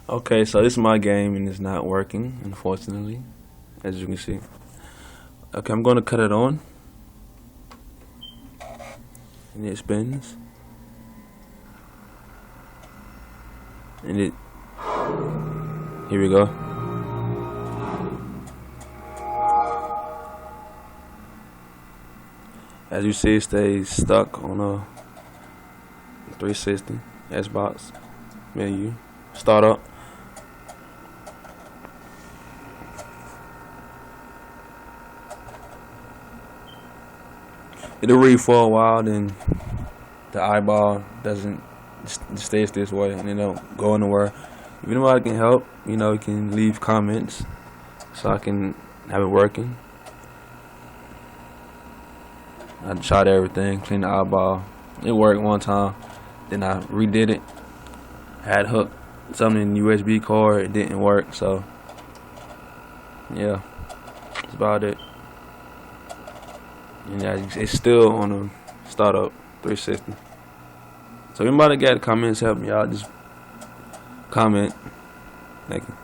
Okay, so this is my game and it's not working, unfortunately, as you can see. Okay, I'm going to cut it on, and it spins, and here we go. As you see, it stays stuck on a 360 Xbox menu. Start up. It'll read for a while, then the eyeball doesn't stays this way, and it don't go anywhere. If anybody can help, you can leave comments so I can have it working. I tried everything, cleaned the eyeball. It worked one time, then I redid it. Had hooked something in the USB cord, it didn't work, so yeah, that's about it. And yeah, it's still on a startup 360. So if anybody got comments, help me out, just comment. Thank you.